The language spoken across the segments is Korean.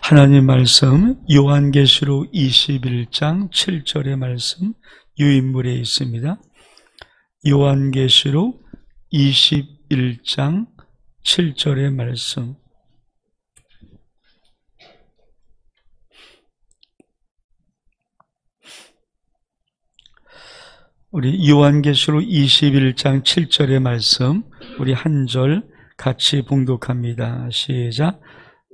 하나님 말씀 요한계시록 21장 7절의 말씀 유인물에 있습니다. 요한계시록 21장 7절의 말씀. 우리 요한계시록 21장 7절의 말씀 우리 한 절 같이 봉독합니다. 시작.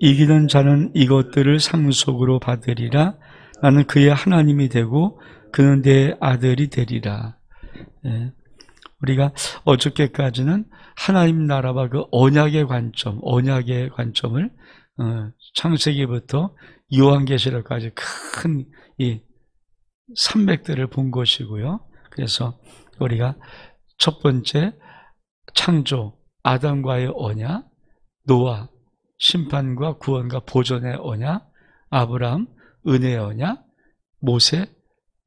이기는 자는 이것들을 상속으로 받으리라. 나는 그의 하나님이 되고 그는 내 아들이 되리라. 예. 우리가 어저께까지는 하나님 나라와 그 언약의 관점을 창세기부터 요한계시록까지 큰 이 산맥들을 본 것이고요. 그래서 우리가 첫 번째 창조, 아담과의 언약, 노아, 심판과 구원과 보존의 언약, 아브라함, 은혜의 언약, 모세,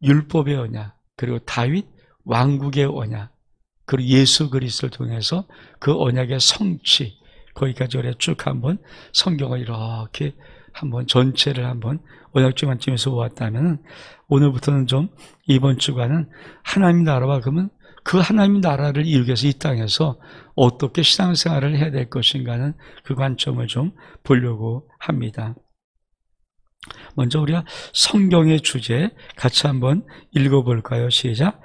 율법의 언약, 그리고 다윗, 왕국의 언약, 그리고 예수 그리스도를 통해서 그 언약의 성취, 거기까지 우리가 쭉 한번 성경을 이렇게 한번 전체를 한번 언약적 관점에서 보았다면, 오늘부터는 좀 이번 주간은 하나님 나라와 그러면 그 하나님 나라를 이루기 위해서 이 땅에서 어떻게 신앙생활을 해야 될 것인가는 그 관점을 좀 보려고 합니다. 먼저 우리가 성경의 주제 같이 한번 읽어볼까요? 시작.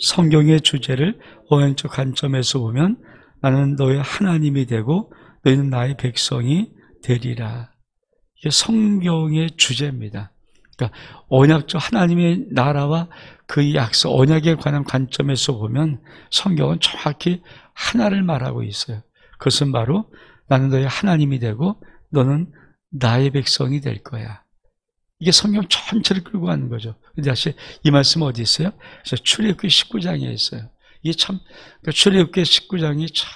성경의 주제를 언약적 관점에서 보면 나는 너의 하나님이 되고 너희는 나의 백성이 되리라. 이게 성경의 주제입니다. 그러니까 언약적 하나님의 나라와 그 약속, 언약에 관한 관점에서 보면 성경은 정확히 하나를 말하고 있어요. 그것은 바로 나는 너의 하나님이 되고 너는 나의 백성이 될 거야. 이게 성경 전체를 끌고 가는 거죠. 근데 다시 이 말씀 어디 있어요? 그래서 출애굽기 19장에 있어요. 이게 참, 그러니까 출애굽기 19장이 참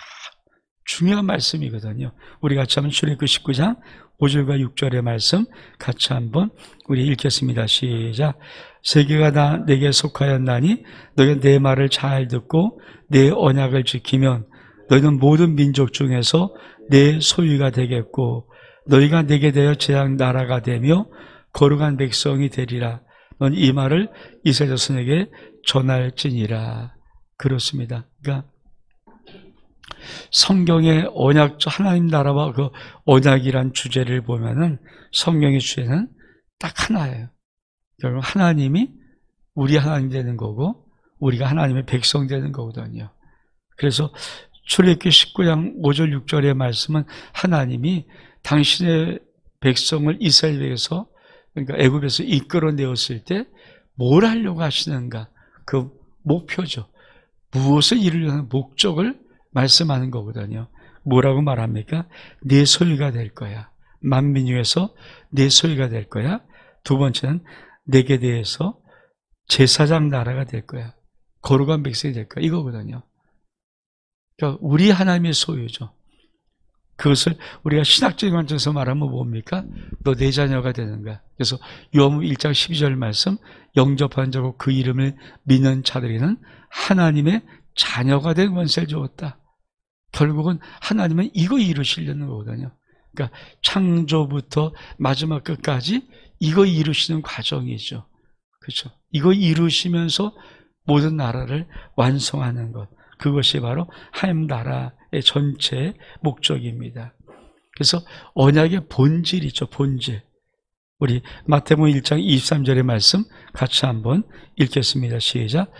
중요한 말씀이거든요. 우리 같이 한번 출애굽기 19장 5절과 6절의 말씀 같이 한번 우리 읽겠습니다. 시작. 세계가 다 내게 속하였나니 너희가 내 말을 잘 듣고 내 언약을 지키면 너희는 모든 민족 중에서 내 소유가 되겠고 너희가 내게 되어 제약 나라가 되며 거룩한 백성이 되리라. 넌 이 말을 이스라엘 자손에게 전할지니라. 그렇습니다. 그러니까 성경의 언약적 하나님 나라와 그 언약이란 주제를 보면은 성경의 주제는 딱 하나예요. 결국 하나님이 우리 하나님 되는 거고 우리가 하나님의 백성 되는 거거든요. 그래서 출애굽기 19장 5절 6절의 말씀은 하나님이 당신의 백성을 이스라엘에서 그러니까 애굽에서 이끌어내었을 때 뭘 하려고 하시는가 그 목표죠. 무엇을 이루려는 목적을 말씀하는 거거든요. 뭐라고 말합니까? 내 소유가 될 거야. 만민 중에서 내 소유가 될 거야. 두 번째는 내게 대해서 제사장 나라가 될 거야. 거룩한 백성이 될 거야. 이거거든요. 그러니까 우리 하나님의 소유죠. 그것을 우리가 신학적인 관점에서 말하면 뭡니까? 너 내 자녀가 되는 거야. 그래서 요한복음 1장 12절 말씀 영접한 자고 그 이름을 믿는 자들에게는 하나님의 자녀가 된 권세를 주었다. 결국은 하나님은 이거 이루시려는 거거든요. 그러니까 창조부터 마지막 끝까지 이거 이루시는 과정이죠. 그렇죠? 이거 이루시면서 모든 나라를 완성하는 것. 그것이 바로 하나님 나라의 전체 목적입니다. 그래서 언약의 본질이죠. 본질. 우리 마태복음 1장 23절의 말씀 같이 한번 읽겠습니다. 시작.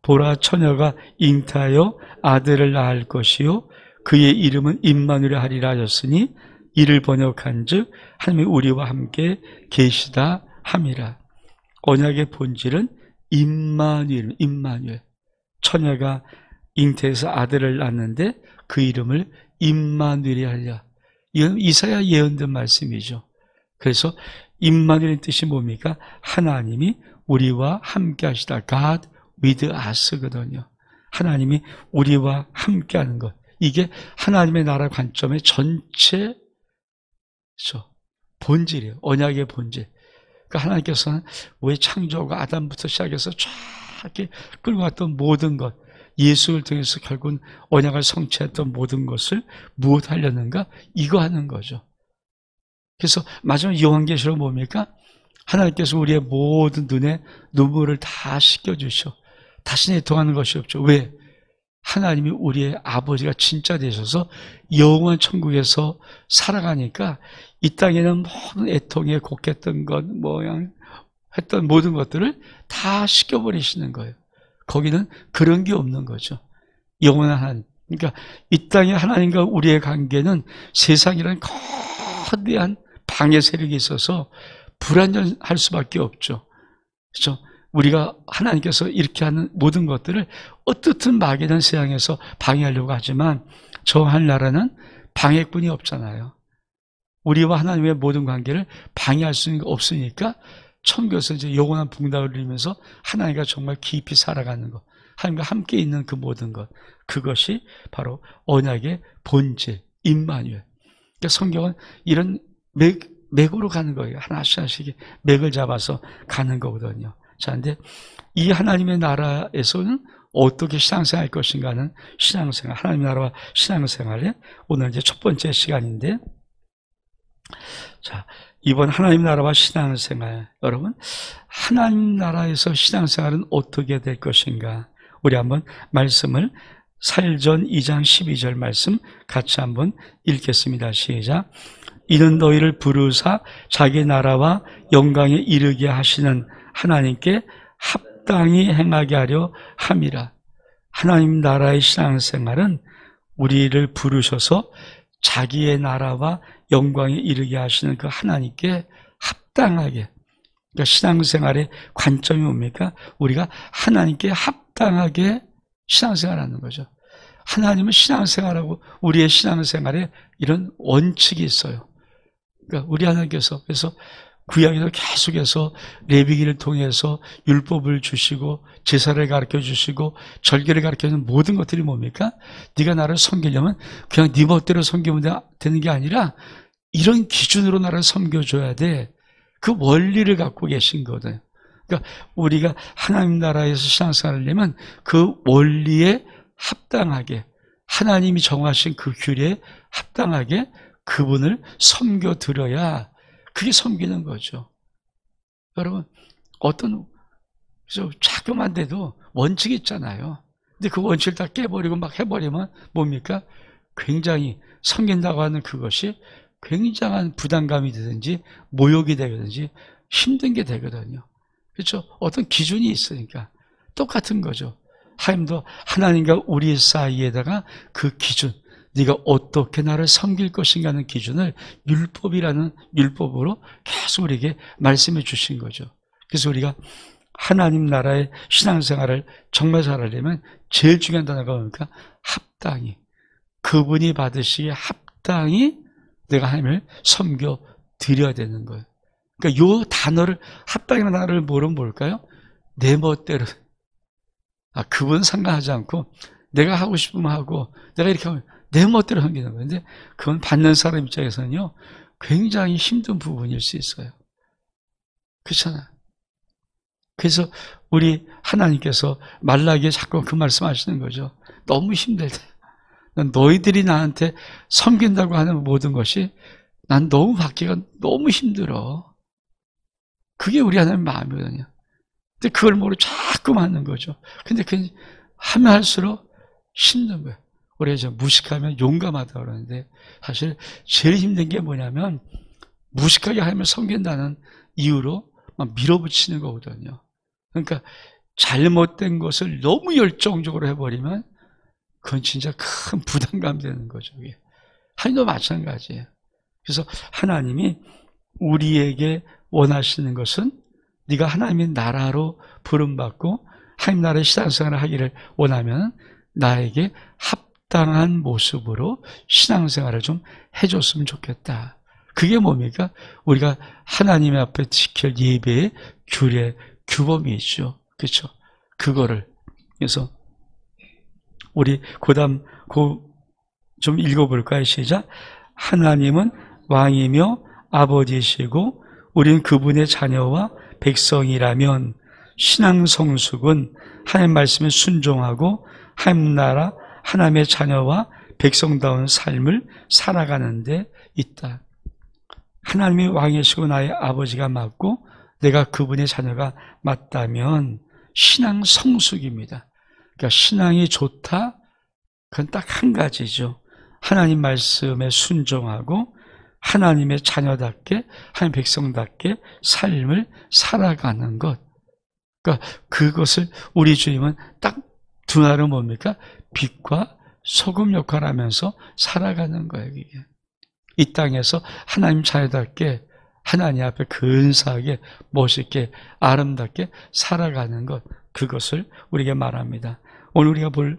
보라 처녀가 잉태하여 아들을 낳을 것이요 그의 이름은 임마누엘 하리라 하셨으니 이를 번역한즉 하나님이 우리와 함께 계시다 함이라. 언약의 본질은 임마누엘. 처녀가 잉태해서 아들을 낳는데 그 이름을 임마누엘이 하리라. 이건 이사야 예언된 말씀이죠. 그래서 임마누엘의 뜻이 뭡니까? 하나님이 우리와 함께 하시다. God with us거든요. 하나님이 우리와 함께하는 것. 이게 하나님의 나라 관점의 전체 본질이에요. 언약의 본질. 그러니까 하나님께서는 왜 창조가 아담부터 시작해서 쫙 이렇게 끌고 갔던 모든 것, 예수를 통해서 결국은 언약을 성취했던 모든 것을 무엇 하려는가? 이거 하는 거죠. 그래서 마지막 요한계시록 뭡니까? 하나님께서 우리의 모든 눈에 눈물을 다 씻겨주셔. 다시 내통하는 것이 없죠. 왜? 하나님이 우리의 아버지가 진짜 되셔서 영원한 천국에서 살아가니까 이 땅에는 모든 애통에 곡했던 것, 했던 모든 것들을 다 씻겨버리시는 거예요. 거기는 그런 게 없는 거죠. 영원한 하나님. 그러니까 이 땅에 하나님과 우리의 관계는 세상이라는 거대한 방해 세력이 있어서 불안정할 수밖에 없죠. 그렇죠? 우리가 하나님께서 이렇게 하는 모든 것들을 어떻든 막연한 세상에서 방해하려고 하지만 저 하늘나라는 방해꾼이 없잖아요. 우리와 하나님의 모든 관계를 방해할 수는 없으니까 천국에서 이제 영원한 붕답을 누리면서 하나님과 정말 깊이 살아가는 것, 하나님과 함께 있는 그 모든 것, 그것이 바로 언약의 본질, 임마누엘. 그러니까 성경은 이런 맥으로 가는 거예요. 하나씩 하나씩 맥을 잡아서 가는 거거든요. 자, 근데 이 하나님의 나라에서는 어떻게 신앙생활 할 것인가 하는 신앙생활, 하나님의 나라와 신앙생활에 오늘 이제 첫 번째 시간인데, 자, 이번 하나님 나라와 신앙생활, 여러분, 하나님 나라에서 신앙생활은 어떻게 될 것인가? 우리 한번 말씀을 사일전 2장 12절 말씀 같이 한번 읽겠습니다. 시작. 이는 너희를 부르사 자기 나라와 영광에 이르게 하시는 하나님께 합당히 행하게 하려 함이라. 하나님 나라의 신앙생활은 우리를 부르셔서 자기의 나라와 영광에 이르게 하시는 그 하나님께 합당하게, 그러니까 신앙생활의 관점이 뭡니까? 우리가 하나님께 합당하게 신앙생활하는 거죠. 하나님은 신앙생활하고 우리의 신앙생활에 이런 원칙이 있어요. 그러니까 우리 하나님께서 그래서 구약에서 계속해서 레위기를 통해서 율법을 주시고 제사를 가르쳐주시고 절개를 가르쳐주는 모든 것들이 뭡니까? 네가 나를 섬기려면 그냥 네 멋대로 섬기면 되는 게 아니라 이런 기준으로 나를 섬겨줘야 돼. 그 원리를 갖고 계신 거거든요. 그러니까 우리가 하나님 나라에서 신앙생활을 하려면 그 원리에 합당하게, 하나님이 정하신 그 규례에 합당하게 그분을 섬겨드려야 그게 섬기는 거죠. 여러분, 어떤 자그만데도 원칙이 있잖아요. 근데 그 원칙을 다 깨버리고 막 해버리면 뭡니까? 굉장히 섬긴다고 하는 그것이 굉장한 부담감이 되든지 모욕이 되든지 힘든 게 되거든요. 그렇죠? 어떤 기준이 있으니까 똑같은 거죠. 하나님도 하나님과 우리 사이에다가 그 기준, 네가 어떻게 나를 섬길 것인가 하는 기준을 율법이라는 율법으로 계속 우리에게 말씀해 주신 거죠. 그래서 우리가 하나님 나라의 신앙생활을 정말 잘하려면 제일 중요한 단어가 뭡니까? 합당히, 그분이 받으시기에 합당히 내가 하나님을 섬겨 드려야 되는 거예요. 그러니까 요 단어를, 합당이라는 단어를 모르면 뭘까요? 내 멋대로, 그분 상관하지 않고 내가 하고 싶으면 하고 내가 이렇게 하면 내 멋대로 섬기는 거예요. 근데 그건 받는 사람 입장에서는요 굉장히 힘든 부분일 수 있어요. 그렇잖아요. 그래서 우리 하나님께서 말라기에 자꾸 그 말씀하시는 거죠. 너무 힘들다. 너희들이 나한테 섬긴다고 하는 모든 것이 난 너무 받기가 너무 힘들어. 그게 우리 하나님 마음이거든요. 근데 그걸 모르고 자꾸 맞는 거죠. 근데 그 하면 할수록 힘든 거예요. 우리가 좀 무식하면 용감하다 그러는데 사실 제일 힘든 게 뭐냐면 무식하게 하면 섬긴다는 이유로 막 밀어붙이는 거거든요. 그러니까 잘못된 것을 너무 열정적으로 해버리면 그건 진짜 큰 부담감 되는 거죠. 하나님도 마찬가지예요. 그래서 하나님이 우리에게 원하시는 것은 네가 하나님의 나라로 부름받고 하나님 나라의 신앙생활을 하기를 원하면 나에게 합당한 모습으로 신앙생활을 좀 해줬으면 좋겠다. 그게 뭡니까? 우리가 하나님 앞에 지킬 예배의 규례, 규범이 있죠. 그렇죠? 그거를 그래서 우리 그다음 좀 읽어볼까요? 시작. 하나님은 왕이며 아버지시고 우리는 그분의 자녀와 백성이라면 신앙 성숙은 하나님 말씀에 순종하고 하나님 나라 하나님의 자녀와 백성다운 삶을 살아가는 데 있다. 하나님이 왕이시고 나의 아버지가 맞고 내가 그분의 자녀가 맞다면 신앙 성숙입니다. 그러니까 신앙이 좋다? 그건 딱 한 가지죠. 하나님 말씀에 순종하고 하나님의 자녀답게, 하나님 백성답게 삶을 살아가는 것. 그러니까 그것을 우리 주님은 딱 두 나라 뭡니까? 빛과 소금 역할을 하면서 살아가는 거예요, 이게. 이 땅에서 하나님 자녀답게, 하나님 앞에 근사하게, 멋있게, 아름답게 살아가는 것. 그것을 우리에게 말합니다. 오늘 우리가 볼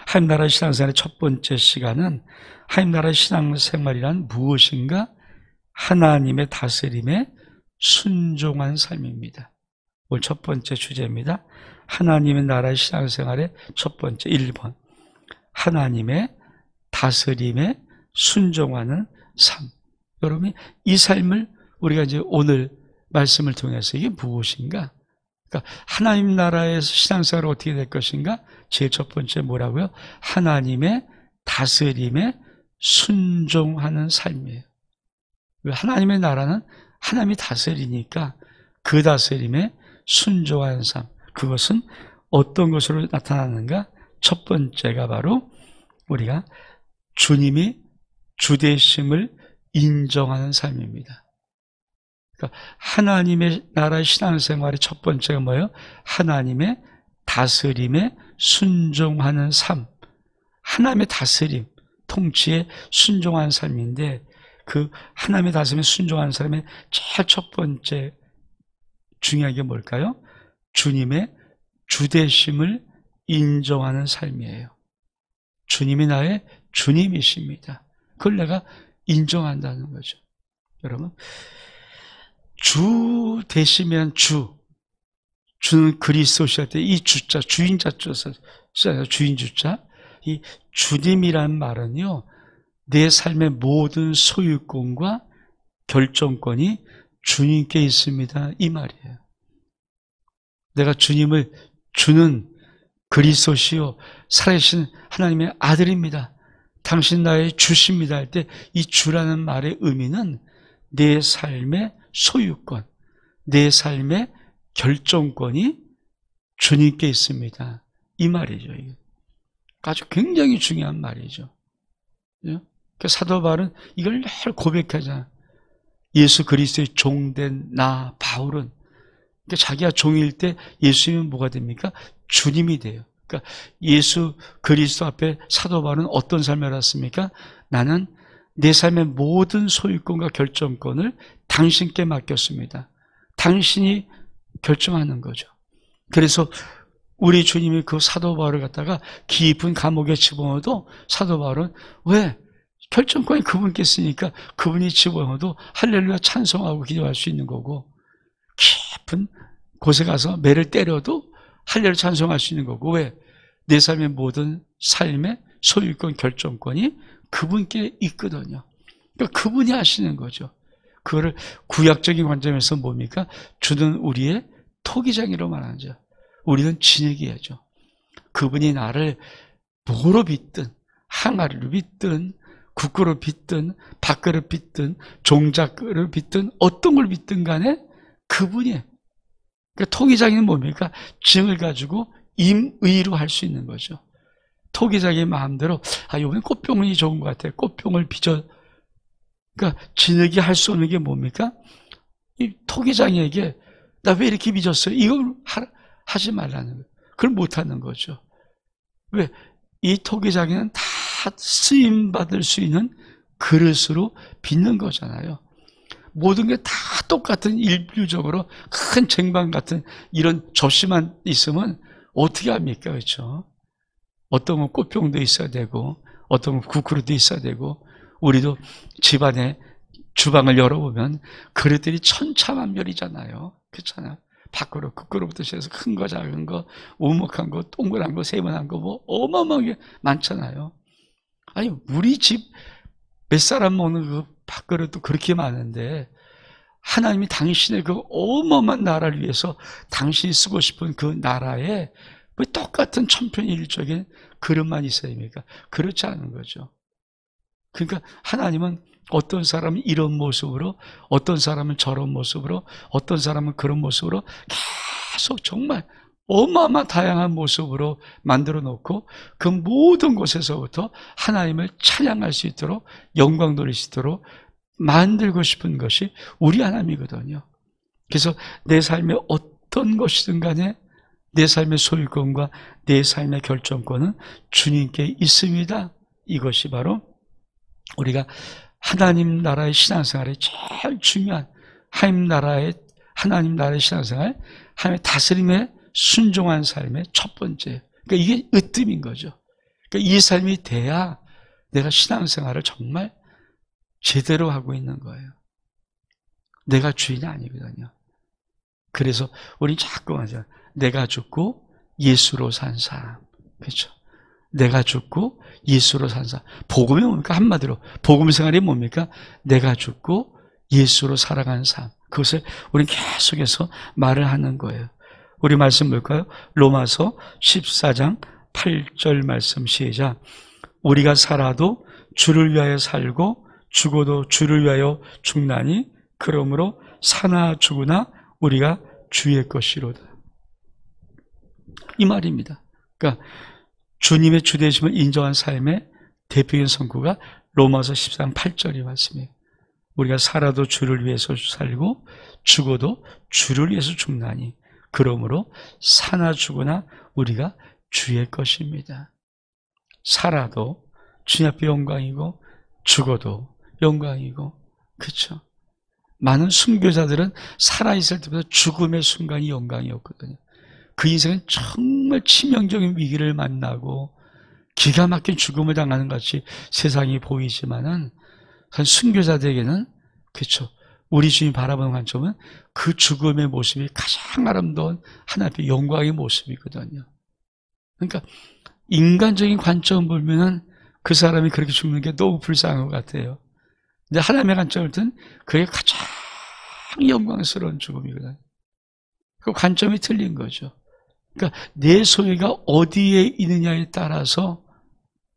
하나님 나라의 신앙생활의 첫 번째 시간은 하나님 나라의 신앙생활이란 무엇인가? 하나님의 다스림에 순종한 삶입니다. 오늘 첫 번째 주제입니다. 하나님의 나라의 신앙생활의 첫 번째 1번. 하나님의 다스림에 순종하는 삶. 여러분, 이 삶을 우리가 이제 오늘 말씀을 통해서 이게 무엇인가? 그러니까 하나님 나라에서 신앙생활이 어떻게 될 것인가? 제일 첫 번째 뭐라고요? 하나님의 다스림에 순종하는 삶이에요. 하나님의 나라는 하나님이 다스리니까 그 다스림에 순종하는 삶. 그것은 어떤 것으로 나타나는가? 첫 번째가 바로 우리가 주님이 주되심을 인정하는 삶입니다. 그러니까 하나님의 나라의 신앙생활의 첫 번째가 뭐예요? 하나님의 다스림에 순종하는 삶. 하나님의 다스림, 통치에 순종하는 삶인데 그 하나님의 다스림에 순종하는 삶의 제일 첫 번째 중요한 게 뭘까요? 주님의 주되심을 인정하는 삶이에요. 주님이 나의 주님이십니다. 그걸 내가 인정한다는 거죠. 여러분, 주 되시면 주는 그리스도실 때 이 주자, 주인자 써요. 주인 주자. 이 주님이란 말은요, 내 삶의 모든 소유권과 결정권이 주님께 있습니다. 이 말이에요. 내가 주님을 주는 그리스도시요 살아계신 하나님의 아들입니다. 당신 나의 주십니다 할 때 이 주라는 말의 의미는 내 삶의 소유권, 내 삶의 결정권이 주님께 있습니다. 이 말이죠. 이게. 아주 굉장히 중요한 말이죠. 그 사도 바울은 이걸 늘 고백하잖아. 예수 그리스도의 종된 나 바울은 그러니까 자기가 종일 때 예수님은 뭐가 됩니까? 주님이 돼요. 그러니까 예수 그리스도 앞에 사도 바울은 어떤 삶을 살았습니까? 나는 내 삶의 모든 소유권과 결정권을 당신께 맡겼습니다. 당신이 결정하는 거죠. 그래서 우리 주님이 그 사도 바울을 갖다가 깊은 감옥에 집어넣어도 사도 바울은 왜? 결정권이 그분께 있으니까 그분이 집어넣어도 할렐루야 찬송하고 기도할 수 있는 거고 깊은 곳에 가서 매를 때려도 할렐루야 찬송할 수 있는 거고 왜? 내 삶의 모든 삶의 소유권 결정권이 그분께 있거든요. 그러니까 그분이 하시는 거죠. 그거를 구약적인 관점에서 뭡니까? 주는 우리의 토기장이로 말하죠. 우리는 진액이야죠. 그분이 나를 뭐로 빚든 항아리로 빚든 국고로 빚든 밥그릇 빚든 종잣그릇 빚든 어떤 걸 빚든 간에 그분이 그러니까 토기장이는 뭡니까? 증을 가지고 임의로 할 수 있는 거죠. 토기장의 마음대로 이번엔 꽃병이 좋은 것 같아요. 꽃병을 빚어 그러니까 진흙이 할 수 없는 게 뭡니까? 이 토기장에게 나 왜 이렇게 빚었어요? 이걸 하지 말라는 거예요. 그걸 못하는 거죠. 왜? 이 토기장에는 다 쓰임받을 수 있는 그릇으로 빚는 거잖아요. 모든 게 다 똑같은 일률적으로 큰 쟁반 같은 이런 젖이만 있으면 어떻게 합니까? 그렇죠? 어떤 건 꽃병도 있어야 되고 어떤 건 국그릇도 있어야 되고 우리도 집안에 주방을 열어보면 그릇들이 천차만별이잖아요. 그렇잖아요. 밖으로 국그릇부터 시작해서 큰 거 작은 거 오목한 거 동그란 거 세모난 거 뭐 어마어마하게 많잖아요. 아니 우리 집 몇 사람 먹는 그 밥그릇도 그렇게 많은데 하나님이 당신의 그 어마어마한 나라를 위해서 당신이 쓰고 싶은 그 나라에 왜 똑같은 천편일적인 그릇만 있어야 됩니까? 그렇지 않은 거죠. 그러니까 하나님은 어떤 사람은 이런 모습으로, 어떤 사람은 저런 모습으로, 어떤 사람은 그런 모습으로 계속 정말 어마어마한 다양한 모습으로 만들어 놓고 그 모든 곳에서부터 하나님을 찬양할 수 있도록 영광 돌릴 수 있도록 만들고 싶은 것이 우리 하나님이거든요. 그래서 내 삶에 어떤 것이든 간에 내 삶의 소유권과 내 삶의 결정권은 주님께 있습니다. 이것이 바로 우리가 하나님 나라의 신앙생활에 제일 중요한 하나님 나라의 신앙생활, 하나님의 다스림에 순종한 삶의 첫 번째. 그러니까 이게 으뜸인 거죠. 그러니까 이 삶이 돼야 내가 신앙생활을 정말 제대로 하고 있는 거예요. 내가 주인이 아니거든요. 그래서 우린 자꾸 하죠. 내가 죽고 예수로 산 사람. 그렇죠? 내가 죽고 예수로 산 사람. 복음이 뭡니까? 한마디로 복음 생활이 뭡니까? 내가 죽고 예수로 살아가는 삶. 그것을 우린 계속해서 말을 하는 거예요. 우리 말씀 볼까요? 로마서 14장 8절 말씀 시작. 우리가 살아도 주를 위하여 살고 죽어도 주를 위하여 죽나니 그러므로 사나 죽으나 우리가 주의 것이로다. 이 말입니다. 그러니까 주님의 주되심을 인정한 삶의 대표적인 선구가 로마서 14장 8절이 말씀이에요. 우리가 살아도 주를 위해서 살고 죽어도 주를 위해서 죽나니 그러므로 사나 죽으나 우리가 주의 것입니다. 살아도 주님 앞에 영광이고 죽어도 영광이고, 그렇죠? 많은 순교자들은 살아있을 때보다 죽음의 순간이 영광이었거든요. 그 인생은 정말 치명적인 위기를 만나고 기가 막힌 죽음을 당하는 같이 세상이 보이지만은 순교자들에게는, 그렇죠, 우리 주님 바라보는 관점은 그 죽음의 모습이 가장 아름다운 하나님 앞에 영광의 모습이거든요. 그러니까 인간적인 관점 보면은 그 사람이 그렇게 죽는 게 너무 불쌍한 것 같아요. 근데 하나님의 관점을 든 그게 가장 영광스러운 죽음이거든요. 그 관점이 틀린 거죠. 그러니까 내 소유가 어디에 있느냐에 따라서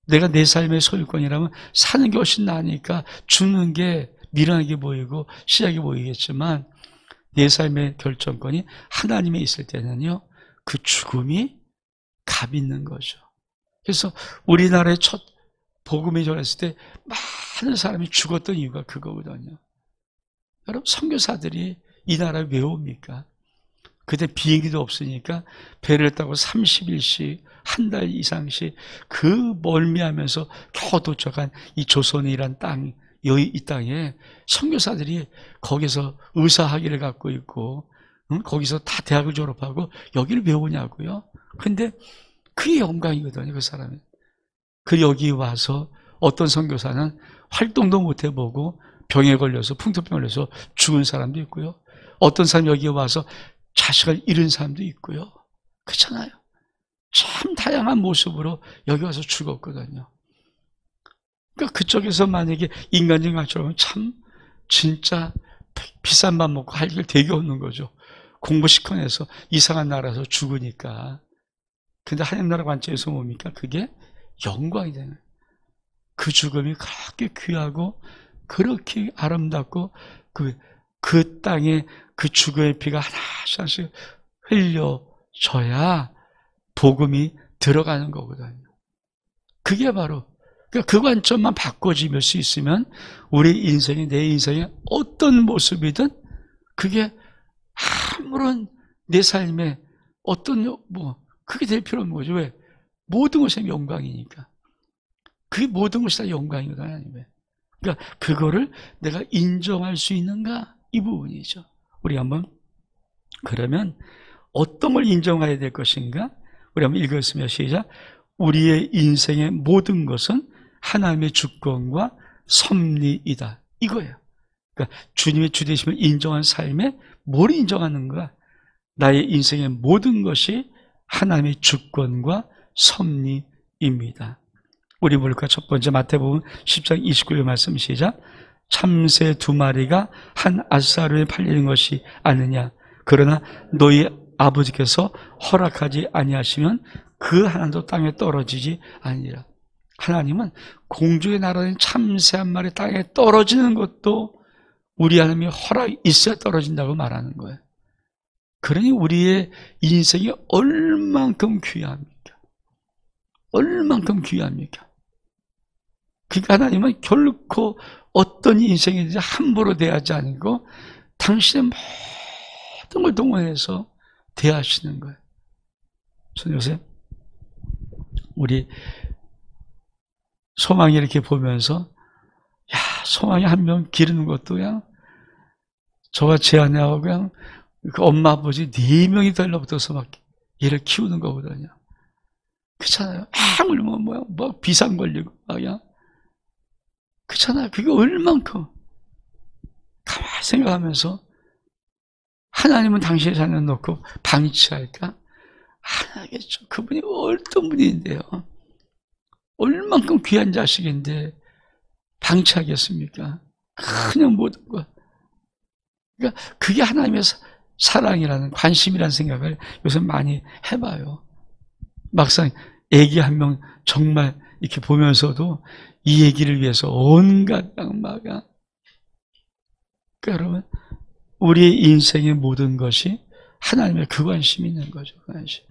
내가 내 삶의 소유권이라면 사는 게 훨씬 나으니까 죽는 게 미련하게 보이고 시작이 보이겠지만 내 삶의 결정권이 하나님에 있을 때는요, 그 죽음이 값 있는 거죠. 그래서 우리나라의 첫 복음이 전했을 때 많은 사람이 죽었던 이유가 그거거든요. 여러분, 선교사들이 이 나라에 왜 옵니까? 그때 비행기도 없으니까 배를 타고 30일씩 한 달 이상씩 그 멀미하면서 겨우 도착한 이 조선이란 땅, 이 땅에 선교사들이 거기서 의사학위를 갖고 있고, 거기서 다 대학을 졸업하고 여기를 왜 오냐고요? 근데 그게 영광이거든요, 그 사람이. 그 여기 와서 어떤 선교사는 활동도 못 해보고 병에 걸려서, 풍토병에 걸려서 죽은 사람도 있고요. 어떤 사람 여기 와서 자식을 잃은 사람도 있고요. 그렇잖아요. 참 다양한 모습으로 여기 와서 죽었거든요. 그러니까 그쪽에서 만약에 인간적인 관점으로 참 진짜 비싼 밥 먹고 할 길 되게 없는 거죠. 공부 시커내서 이상한 나라에서 죽으니까. 근데 하나님 나라 관점에서 뭡니까? 그게 영광이 되는 거예요. 그 죽음이 그렇게 귀하고 그렇게 아름답고 그 땅에 그 죽음의 피가 하나씩 하나씩 흘려져야 복음이 들어가는 거거든요. 그게 바로, 그러니까 그 관점만 바꿔질 수 있으면 우리 인생이, 내 인생의 어떤 모습이든 그게 아무런 내 삶에 어떤 그게 될 필요 없는 거죠. 왜? 모든 것이 영광이니까. 그게 모든 것이 다 영광이거든요, 하나님의. 그러니까 그거를 내가 인정할 수 있는가? 이 부분이죠. 우리 한번, 그러면 어떤 걸 인정해야 될 것인가? 우리 한번 읽었으면 시작. 우리의 인생의 모든 것은 하나님의 주권과 섭리이다. 이거예요. 그러니까 주님의 주되심을 인정한 삶에 뭘 인정하는가? 나의 인생의 모든 것이 하나님의 주권과 섭리입니다. 우리 볼까? 첫 번째 마태복음 10장 29절 말씀 시작. 참새 2마리가 한 앗사루에 팔리는 것이 아니냐. 그러나 너희 아버지께서 허락하지 아니하시면 그 하나도 땅에 떨어지지 아니라. 하나님은 공중에 날아다니는 참새 한 마리 땅에 떨어지는 것도 우리 하나님의 허락이 있어야 떨어진다고 말하는 거예요. 그러니 우리의 인생이 얼만큼 귀합니까? 얼만큼 귀합니까? 그러니까 하나님은 결코 어떤 인생이든지 함부로 대하지 않고 당신의 모든 걸 동원해서 대하시는 거예요. 저는 요새 우리 소망이 이렇게 보면서 야, 소망이 한 명 기르는 것도 그냥 저와 제 아내하고 그냥 그 엄마 아버지 4명이 달라붙어서 막 얘를 키우는 거거든요. 그렇잖아요. 아무리 뭐 비상 걸리고 그냥 그렇잖아요. 그게 얼만큼 가만히 생각하면서 하나님은 당신의 자녀 놓고 방치할까? 안 하겠죠. 그분이 어떤 분인데요. 얼만큼 귀한 자식인데 방치하겠습니까? 그냥 모든 것. 그러니까 그게 하나님의 사랑이라는, 관심이라는 생각을 요새 많이 해봐요. 막상 애기 한 명 정말 이렇게 보면서도 이 애기를 위해서 온갖 양마가. 그러니까 여러분, 우리의 인생의 모든 것이 하나님의 그 관심이 있는 거죠. 그 관심.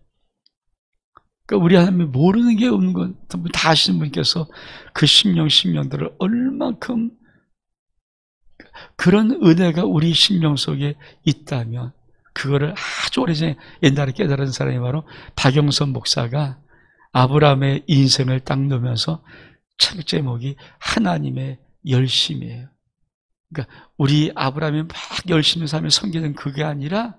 그러니까 우리 하나님이 모르는 게 없는 건 다 아시는 분께서 그 심령들을 얼만큼 그런 은혜가 우리 심령 속에 있다면 그거를 아주 오래전에 옛날에 깨달은 사람이 바로 박영선 목사가 아브라함의 인생을 딱 놓으면서 책 제목이 하나님의 열심이에요. 그러니까 우리 아브라함이 막 열심히 살며 섬기는 그게 아니라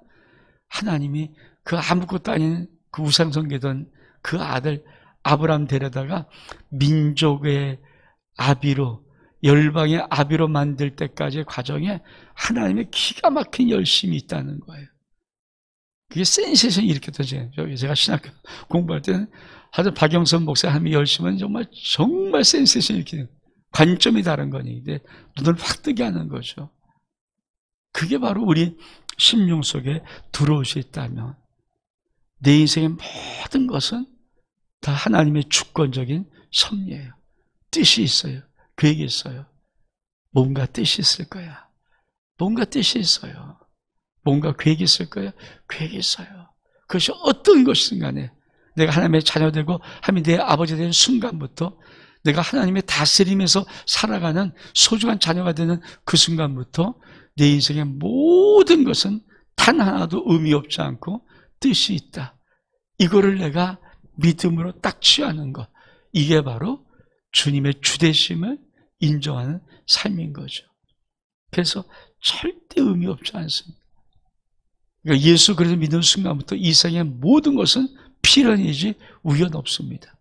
하나님이 그 아무것도 아닌 그 우상 섬기던 그 아들 아브라함 데려다가 민족의 아비로, 열방의 아비로 만들 때까지의 과정에 하나님의 기가 막힌 열심이 있다는 거예요. 그게 센세이션이 일으켰던 제가 신학교 공부할 때는 하여튼 박영선 목사 하나님의 열심은 정말 센세이션이 일으키는 관점이 다른 거니. 근데 눈을 확 뜨게 하는 거죠. 그게 바로 우리 심령 속에 들어올 수 있다면 내 인생의 모든 것은 다 하나님의 주권적인 섭리예요. 뜻이 있어요. 계획이 있어요. 뭔가 뜻이 있을 거야. 뭔가 뜻이 있어요. 뭔가 계획이 있을 거야. 계획이 있어요. 그것이 어떤 것이든 간에 내가 하나님의 자녀 되고 하나님이 내 아버지 되는 순간부터 내가 하나님의 다스림에서 살아가는 소중한 자녀가 되는 그 순간부터 내 인생의 모든 것은 단 하나도 의미 없지 않고 뜻이 있다. 이거를 내가 믿음으로 딱 취하는 것. 이게 바로 주님의 주되심을 인정하는 삶인 거죠. 그래서 절대 의미 없지 않습니다. 그러니까 예수 그리스도 믿는 순간부터 이 세상의 모든 것은 필연이지 우연 없습니다.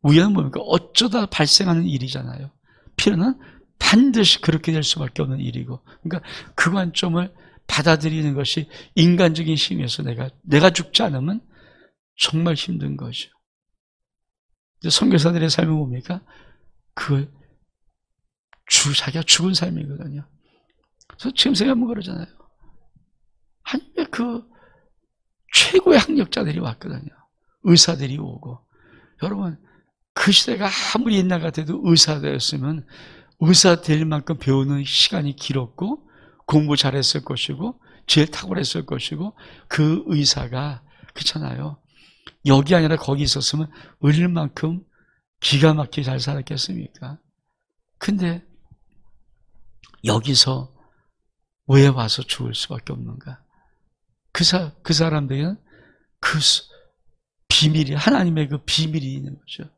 우연은 뭡니까? 어쩌다 발생하는 일이잖아요. 필연은 반드시 그렇게 될 수밖에 없는 일이고, 그러니까 그 관점을 받아들이는 것이 인간적인 힘에서 내가 죽지 않으면 정말 힘든 거죠. 선교사들의 삶은 뭡니까? 자기가 죽은 삶이거든요. 그래서 지금 생각하면 그러잖아요. 하나님의 그 최고의 학력자들이 왔거든요. 의사들이 오고. 여러분, 그 시대가 아무리 옛날 같아도 의사 되었으면 의사 될 만큼 배우는 시간이 길었고 공부 잘했을 것이고 제일 탁월했을 것이고 그 의사가 그렇잖아요. 여기 아니라 거기 있었으면 얼만큼 기가 막히게 잘 살았겠습니까? 근데 여기서 왜 와서 죽을 수밖에 없는가? 그 사람들은 그 비밀이, 하나님의 그 비밀이 있는 거죠.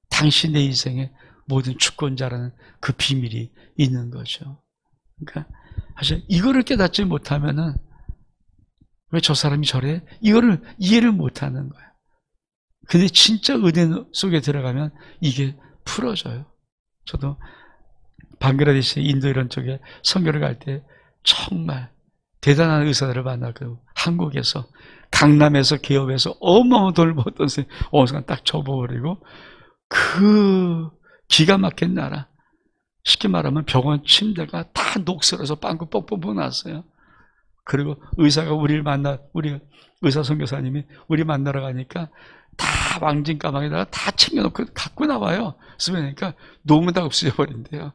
당신의 인생의 모든 주권자라는 그 비밀이 있는 거죠. 그러니까 사실 이거를 깨닫지 못하면은 왜 저 사람이 저래? 이거를 이해를 못하는 거예요. 근데 진짜 은혜 속에 들어가면 이게 풀어져요. 저도 방글라데시, 인도 이런 쪽에 선교를 갈 때 정말 대단한 의사들을 만나고 한국에서 강남에서 개업해서 어마어마한 돈을 벌었던 선생님 어느 순간 딱 접어버리고 그 기가 막힌 나라, 쉽게 말하면 병원 침대가 다 녹슬어서 빵꾸 뻑뻑 났어요. 그리고 의사가 우리 의사 선교사님이 우리 만나러 가니까 다 왕진 가방에다가 다 챙겨놓고 갖고 나와요. 쓰니까 노무 다 없어져 버린대요.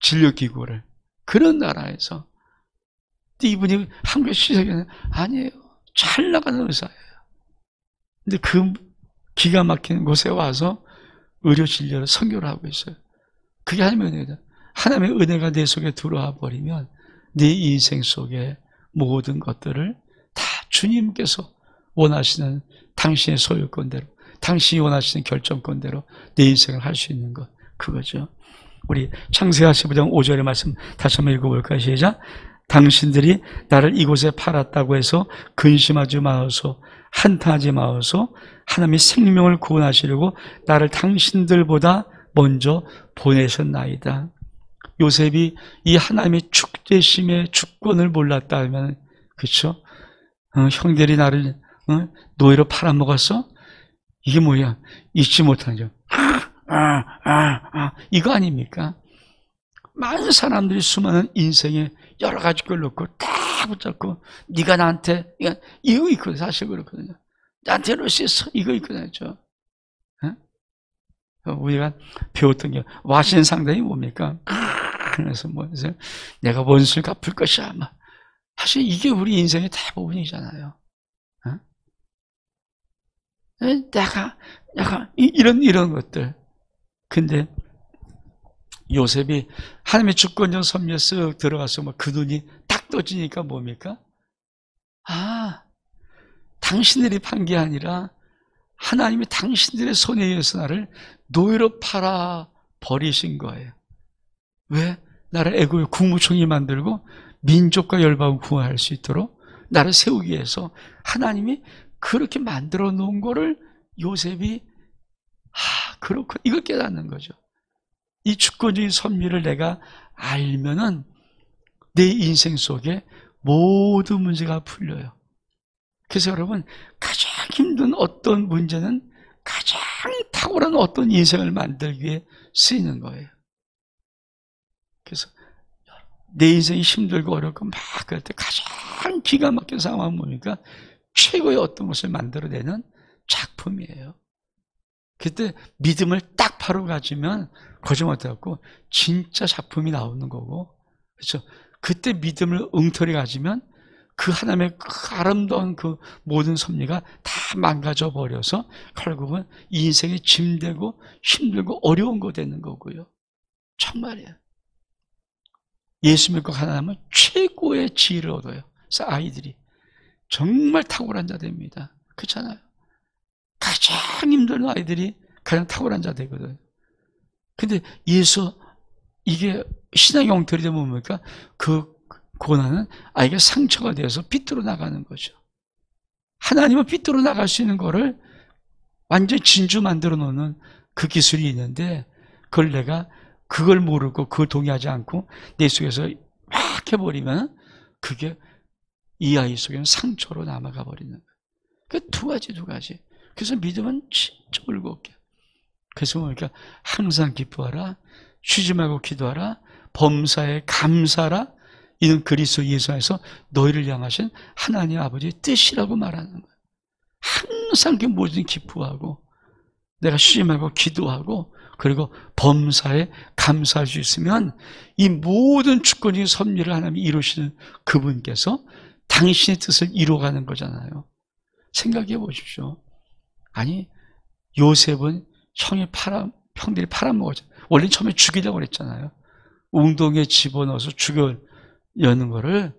진료기구를. 그런 나라에서. 이분이 한국에 시작에는 아니에요. 잘 나가는 의사예요. 근데 그 기가 막힌 곳에 와서 의료 진료를 선교를 하고 있어요. 그게 하나님의 은혜다. 하나님의 은혜가 내 속에 들어와 버리면 내 인생 속에 모든 것들을 다 주님께서 원하시는 당신의 소유권대로, 당신이 원하시는 결정권대로 내 인생을 할 수 있는 것, 그거죠. 우리 창세기 15장 5절의 말씀 다시 한번 읽어볼까요? 시작. 당신들이 나를 이곳에 팔았다고 해서 근심하지 마소서, 한탄하지 마소서. 하나님의 생명을 구원하시려고 나를 당신들보다 먼저 보내셨나이다. 요셉이 이 하나님의 축제심의 주권을 몰랐다면, 그렇죠? 형들이 나를 노예로 팔아먹었어? 이게 뭐야? 잊지 못하죠. 이거 아닙니까? 많은 사람들이 수많은 인생에 여러 가지 걸 놓고 다 붙잡고 네가 나한테 이거 있거든요. 사실 그렇거든요. 나한테 이럴 수 있어. 이거 있거든요. 우리가 배웠던 게 와신 상담이 뭡니까? 그래서 내가 원수를 갚을 것이야. 사실 이게 우리 인생의 대부분이잖아요. 내가 이런 것들. 근데 요셉이 하나님의 주권적 섭리에 쓱 들어가서 그 눈이 딱 떠지니까 뭡니까? 당신들이 판 게 아니라 하나님이 당신들의 손에 의해서 나를 노예로 팔아 버리신 거예요. 왜? 나를 애굽의 국무총리 만들고 민족과 열방을 구원할 수 있도록 나를 세우기 위해서 하나님이 그렇게 만들어 놓은 거를 요셉이 그렇고 이걸 깨닫는 거죠. 이 주권적인 섭리를 내가 알면은 내 인생 속에 모든 문제가 풀려요. 그래서 여러분, 가장 힘든 어떤 문제는 가장 탁월한 어떤 인생을 만들기 위해 쓰이는 거예요. 그래서 내 인생이 힘들고 어렵고 막 그럴 때 가장 기가 막힌 상황은 뭡니까? 최고의 어떤 것을 만들어내는 작품이에요. 그때 믿음을 딱 바로 가지면 거짓말 못하고 진짜 작품이 나오는 거고, 그렇죠? 그때 믿음을 엉터리 가지면 그 하나님의 그 아름다운 그 모든 섭리가 다 망가져 버려서 결국은 이 인생에 짐되고 힘들고 어려운 거 되는 거고요. 정말이에요. 예수 믿고 하나님은 최고의 지혜를 얻어요. 그래서 아이들이 정말 탁월한 자 됩니다. 그렇잖아요. 가장 힘든 아이들이 가장 탁월한 자 되거든요. 근데 이게 신앙의 엉터리 되면 뭡니까? 그 고난은 아이가 상처가 되어서 삐뚤어 나가는 거죠. 하나님은 삐뚤어 나갈 수 있는 거를 완전 진주 만들어 놓는 그 기술이 있는데, 그걸 모르고 그걸 동의하지 않고 내 속에서 막 해버리면 그게 이 아이 속에는 상처로 남아가 버리는 거예요. 그 두 가지. 그래서 믿음은 진짜 올곧게. 그래서 뭡니까? 항상 기뻐하라, 쉬지 말고 기도하라, 범사에 감사하라. 이는 그리스도 예수 안에서 너희를 향하신 하나님 아버지의 뜻이라고 말하는 거예요. 항상 그 모든 기뻐하고 내가 쉬지 말고 기도하고 그리고 범사에 감사할 수 있으면 이 모든 주권적인 섭리를 하나님이 이루시는 그분께서 당신의 뜻을 이루어가는 거잖아요. 생각해 보십시오. 아니, 요셉은 형들이 팔아먹었잖아요. 원래 처음에 죽이려고 그랬잖아요. 웅덩이에 집어넣어서 죽여려는 거를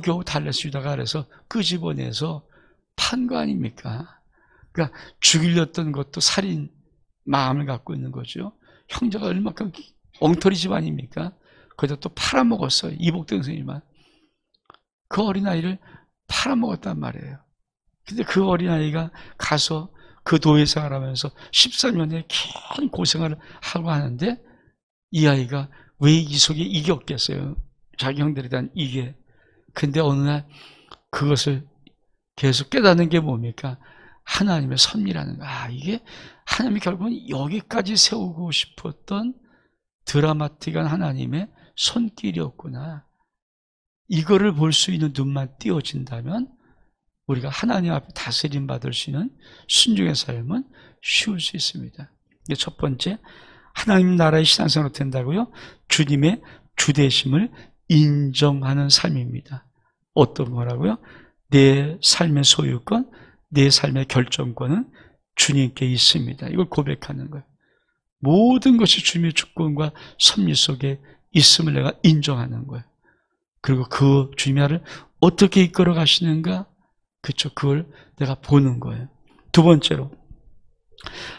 겨우 달래서 유다가 그래서 끄집어내서 판 거 아닙니까? 그러니까 죽이려던 것도 살인 마음을 갖고 있는 거죠. 형제가 얼마큼 엉터리 집 아닙니까? 거기다 또 팔아먹었어요. 이복동생이만. 그 어린아이를 팔아먹었단 말이에요. 근데 그 어린아이가 가서 그 도회생활 하면서 13년의 긴 고생을 하고 하는데 이 아이가 왜 이 속에 이게 없겠어요? 자기 형들에 대한 이게. 근데 어느 날 그것을 계속 깨닫는 게 뭡니까? 하나님의 섭리라는 거. 이게 하나님이 결국은 여기까지 세우고 싶었던 드라마틱한 하나님의 손길이었구나. 이거를 볼 수 있는 눈만 띄어진다면 우리가 하나님 앞에 다스림 받을 수 있는 순종의 삶은 쉬울 수 있습니다. 이게 첫 번째, 하나님 나라의 신앙생활로 된다고요? 주님의 주대심을 인정하는 삶입니다. 어떤 거라고요? 내 삶의 소유권, 내 삶의 결정권은 주님께 있습니다. 이걸 고백하는 거예요. 모든 것이 주님의 주권과 섭리 속에 있음을 내가 인정하는 거예요. 그리고 그 주님의 나를 어떻게 이끌어 가시는가? 그렇죠. 그걸 내가 보는 거예요. 두 번째로,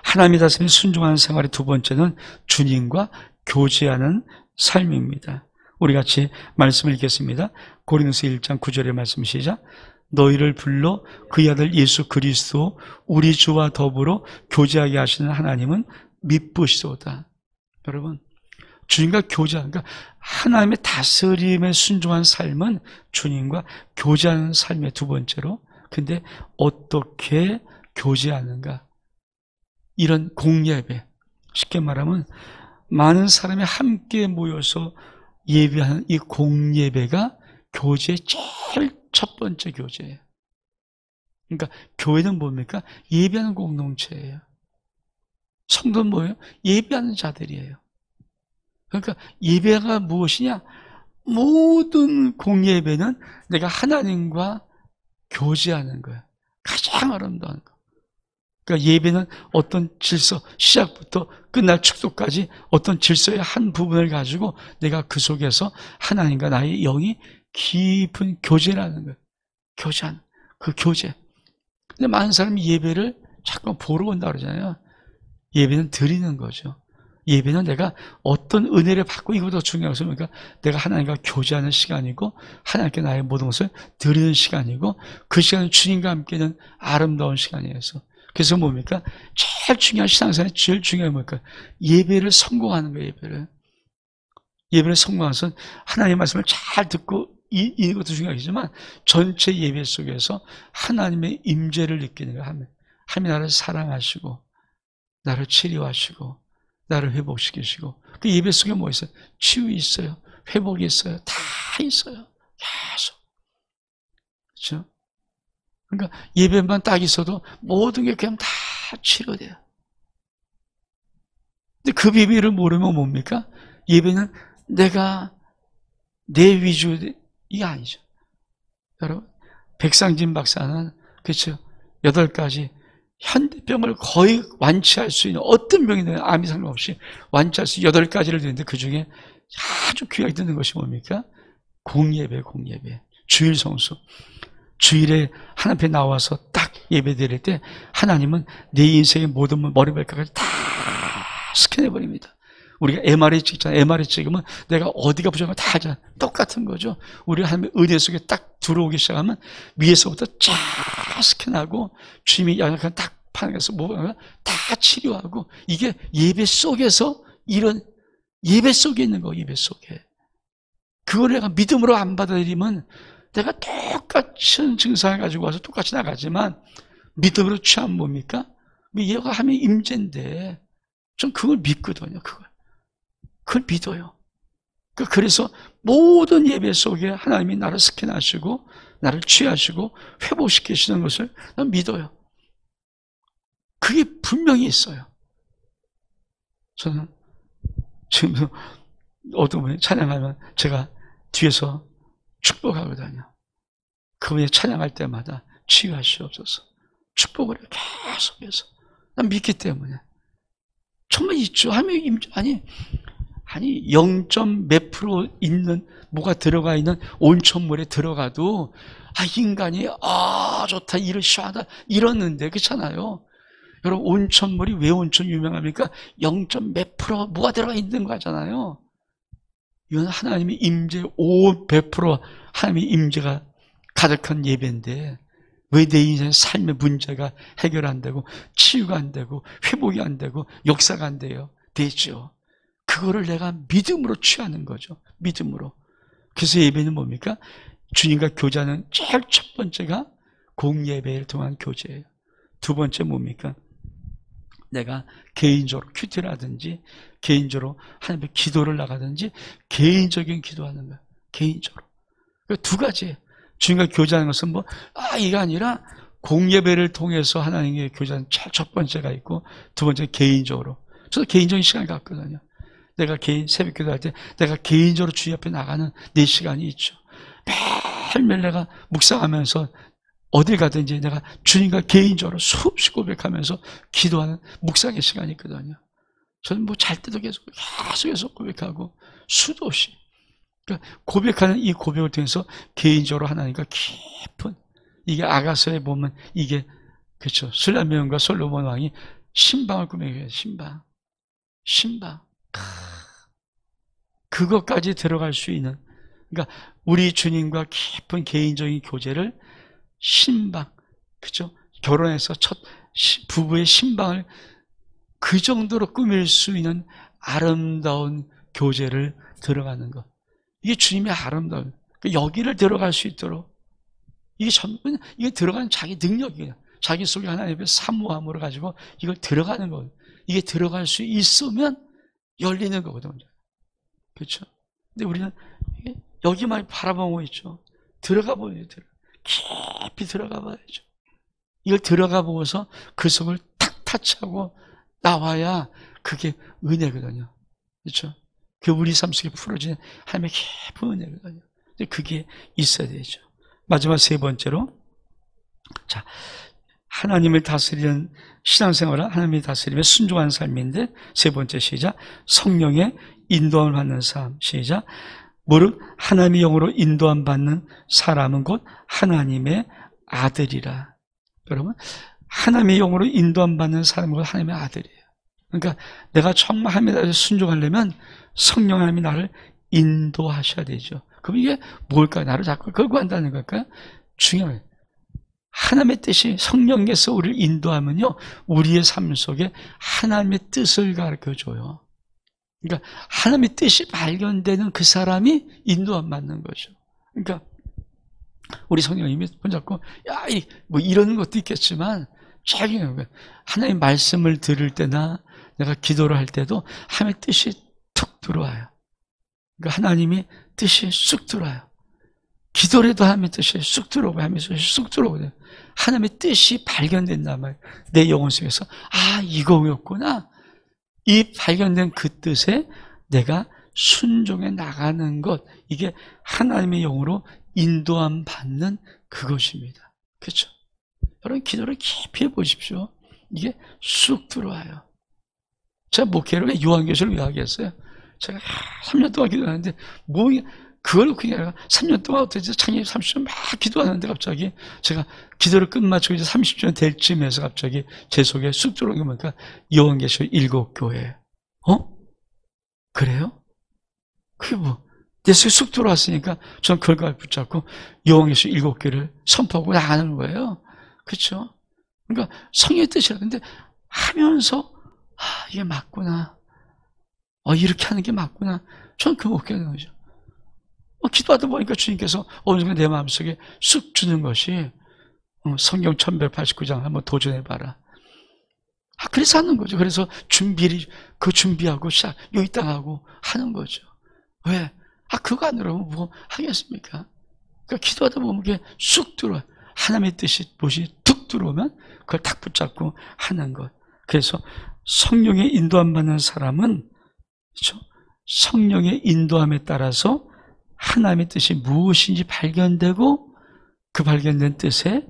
하나님의 다스림에 순종하는 생활의 두 번째는 주님과 교제하는 삶입니다. 우리 같이 말씀을 읽겠습니다. 고린도서 1장 9절의 말씀 시작. 너희를 불러 그의 아들 예수 그리스도 우리 주와 더불어 교제하게 하시는 하나님은 미쁘시도다. 여러분, 주님과 교제하는, 그러니까 하나님의 다스림에 순종한 삶은 주님과 교제하는 삶의 두 번째로. 근데 어떻게 교제하는가? 이런 공예배, 쉽게 말하면 많은 사람이 함께 모여서 예배하는 이 공예배가 교제의 제일 첫 번째 교제예요. 그러니까 교회는 뭡니까? 예배하는 공동체예요. 성도는 뭐예요? 예배하는 자들이에요. 그러니까 예배가 무엇이냐? 모든 공예배는 내가 하나님과 교제하는 거예요. 가장 아름다운 거. 그러니까 예배는 어떤 질서, 시작부터 끝날 축도까지 어떤 질서의 한 부분을 가지고 내가 그 속에서 하나님과 나의 영이 깊은 교제라는 거예요. 교제하는, 그 교제. 근데 많은 사람이 예배를 자꾸 보러 온다 그러잖아요. 예배는 드리는 거죠. 예배는 내가 어떤 은혜를 받고, 이거 더 중요한 것은 그러니까 내가 하나님과 교제하는 시간이고 하나님께 나의 모든 것을 드리는 시간이고, 그 시간은 주님과 함께는 아름다운 시간이어서. 그래서 뭡니까? 제일 중요한 신앙생활에 제일 중요한 뭡니까? 예배를 성공하는 거예요. 예배를 성공하는 것은 하나님의 말씀을 잘 듣고 이것도 중요하겠지만 전체 예배 속에서 하나님의 임재를 느끼는 거예요. 하나님이 나를 사랑하시고 나를 치료하시고 나를 회복시키시고, 그 예배 속에 뭐 있어요? 치유 있어요. 회복이 있어요. 다 있어요. 계속. 그렇죠? 그러니까 예배만 딱 있어도 모든 게 그냥 다 치료돼요. 근데 그 비밀을 모르면 뭡니까? 예배는 내가 내 위주, 이게 아니죠. 여러분, 백상진 박사는, 그렇죠, 8가지 현대병을 거의 완치할 수 있는, 어떤 병이든 암이 상관없이 완치할 수 있는 8가지를 드리는데 그 중에 아주 귀하게 듣는 것이 뭡니까? 공예배. 주일 성수. 주일에 하나님 앞에 나와서 딱 예배 드릴 때 하나님은 내 인생의 모든 머리발까지 다 스캔해버립니다. 우리가 MRI 찍잖아요. MRI 찍으면 내가 어디가 부족한 거 다 하잖아요. 똑같은 거죠. 우리가 하나님의 은혜 속에 딱 들어오기 시작하면 위에서부터 쫙 스캔하고 주님이 연약한 딱 판에서 뭐가 다 치료하고, 이게 예배 속에서 이런, 예배 속에 있는 거, 예배 속에. 그걸 내가 믿음으로 안 받아들이면 내가 똑같은 증상을 가지고 와서 똑같이 나가지만 믿음으로 취하면 뭡니까? 얘가 하면 임재인데 전 그걸 믿거든요. 그걸 믿어요. 그래서 모든 예배 속에 하나님이 나를 스캔하시고 나를 취하시고 회복시키시는 것을 난 믿어요. 그게 분명히 있어요. 저는 지금 어떤 분이 찬양하면 제가 뒤에서 축복하거든요. 그분이 찬양할 때마다 치유하시옵소서, 축복을 계속해서. 난 믿기 때문에. 정말 있죠. 아니 0. 몇 프로 있는 뭐가 들어가 있는 온천물에 들어가도 인간이 좋다, 이를 시원하다 이러는데, 그렇잖아요. 여러분, 온천물이 왜 온천 유명합니까? 0. 몇 프로 뭐가 들어가 있는 거잖아요. 이건 하나님의 임재 100% 하나님의 임재가 가득한 예배인데 왜 내 인생의 삶의 문제가 해결 안 되고 치유가 안 되고 회복이 안 되고 역사가 안 돼요? 되죠. 그거를 내가 믿음으로 취하는 거죠. 믿음으로. 그래서 예배는 뭡니까? 주님과 교제하는 제일 첫 번째가 공예배를 통한 교제예요. 두 번째 뭡니까? 내가 개인적으로 큐티를 하든지 개인적으로 하나님 앞에 기도를 나가든지 개인적인 기도하는 거야. 개인적으로. 두 가지. 주님과 교제하는 것은 이게 아니라 공예배를 통해서 하나님의 교제하는 첫 번째가 있고, 두 번째 개인적으로. 저도 개인적인 시간을 갖거든요. 내가 새벽 기도할 때 내가 개인적으로 주님 앞에 나가는 내 시간이 있죠. 매일매일 내가 묵상하면서 어딜 가든지 내가 주님과 개인적으로 수없이 고백하면서 기도하는 묵상의 시간이 있거든요. 저는 잘 때도 계속 고백하고 수도 없이. 그러니까 고백하는 이 고백을 통해서 개인적으로 하나님과 깊은, 이게 아가서에 보면 이게, 그렇죠. 술라미온과 솔로몬 왕이 신방을 꾸며요. 신방. 그것까지 들어갈 수 있는, 그러니까 우리 주님과 깊은 개인적인 교제를 신방, 그죠? 결혼해서 첫 부부의 신방을 그 정도로 꾸밀 수 있는 아름다운 교제를 들어가는 것. 이게 주님의 아름다움. 여기를 들어갈 수 있도록, 이게 전부, 이게 들어가는 자기 능력이에요. 자기 속에 하나님의 사모함으로 가지고 이걸 들어가는 거예요. 이게 들어갈 수 있으면 열리는 거거든요. 그렇죠? 근데 우리는 여기만 바라보고 있죠. 들어가 보여요. 깊이 들어가 봐야죠. 이걸 들어가 보고서 그 속을 탁 타치하고 나와야 그게 은혜거든요. 그렇죠? 그 우리 삶 속에 풀어지는 하나님의 깊은 은혜거든요. 그게 있어야 되죠. 마지막 세 번째로, 자, 하나님을 다스리는 신앙생활은 하나님이 다스림에 순종한 삶인데, 세 번째 시작, 성령의 인도함을 받는 삶. 시작, 무릇 하나님의 영으로 인도함 받는 사람은 곧 하나님의 아들이라. 여러분, 하나님의 영으로 인도함 받는 사람은 곧 하나님의 아들이에요. 그러니까 내가 정말 하나님에 순종하려면 성령 하나님이 나를 인도하셔야 되죠. 그럼 이게 뭘까요? 나를 자꾸 끌고 간다는 걸까요? 중요해요. 하나님의 뜻이, 성령께서 우리를 인도하면요, 우리의 삶 속에 하나님의 뜻을 가르쳐줘요. 그러니까 하나님의 뜻이 발견되는 그 사람이 인도함 받는 거죠. 그러니까 우리 성령님이 손잡고 이런 것도 있겠지만, 하나님의 말씀을 들을 때나 내가 기도를 할 때도 하나님의 뜻이 툭 들어와요. 그러니까 하나님이 뜻이 쑥 들어와요. 기도를 해도 하나님의 뜻이 쑥 들어오고, 하나님의 뜻이 쑥 들어오거든요. 하나님의 뜻이 발견된단 말이에요. 내 영혼 속에서 이거였구나. 이 발견된 그 뜻에 내가 순종해 나가는 것, 이게 하나님의 영으로 인도함 받는 그것입니다. 그렇죠? 여러분, 기도를 깊이 해보십시오. 이게 쑥 들어와요. 제가 목회를 왜 요한계시를 왜 하겠어요? 제가 3년 동안 기도하는데 그걸 그냥 3년 동안 어떻게 창립 30년 막 기도하는데 갑자기 제가 기도를 끝마치고 이제 30년 될 쯤에서 갑자기 제 속에 쑥 들어오는 게 뭐니까 요한계시록 7교회. 그래요? 그게 내 속에 쑥 들어왔으니까 저는 그걸 붙잡고 요한계시록 7교회를 선포하고 나가는 거예요. 그렇죠? 그러니까 성령의 뜻이라. 근데 하면서 이게 맞구나. 이렇게 하는 게 맞구나. 저는 그 목회하는 거죠. 기도하다 보니까 주님께서 어느 순간 내 마음속에 쑥 주는 것이 성경 1189장 한번 도전해봐라. 그래서 하는 거죠. 그래서 준비하고 여기 땅하고 하는 거죠. 왜? 그거 안 들어오면 뭐 하겠습니까? 그러니까 기도하다 보면 그게 쑥 들어와요. 하나님의 뜻이 무엇이 툭 들어오면 그걸 탁 붙잡고 하는 것. 그래서 성령의 인도함 받는 사람은, 그렇죠? 성령의 인도함에 따라서 하나님의 뜻이 무엇인지 발견되고 그 발견된 뜻에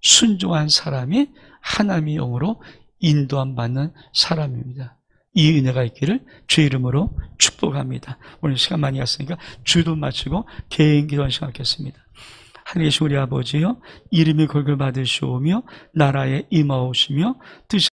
순종한 사람이 하나님의 영으로 인도함 받는 사람입니다. 이 은혜가 있기를 주의 이름으로 축복합니다. 오늘 시간 많이 갔으니까 주도 마치고 개인 기도한 시간 갖겠습니다. 하늘에 계신 우리 아버지여, 이름이 걸걸 받으시오며 나라에 임하오시며 뜻이